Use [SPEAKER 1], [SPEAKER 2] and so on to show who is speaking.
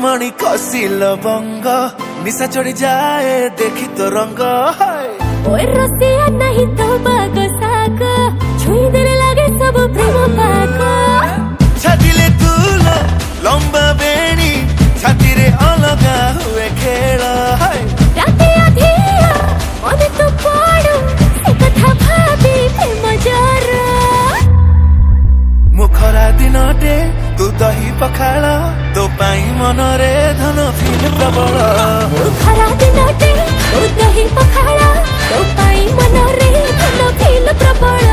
[SPEAKER 1] मणि कसी लवंग निशा चढ़ी जाए देखी तो रंग
[SPEAKER 2] ओए रसिया नहीं तो बागो साग छुई देले लागे सब प्रेम पाग
[SPEAKER 1] छादिले तुलो लंबा बेणी छाती रे अलगा हुए खेल
[SPEAKER 2] राते आधिया मने तो पड़ो से कथा भाभी प्रेम जर
[SPEAKER 1] मुखरा दिनटे तू दही पखाल तो पाई मनरे धन फिल प्रबल
[SPEAKER 2] मुखरा दिनटे तू दही पखाला तो पाई मनरे धन फिल प्रबल।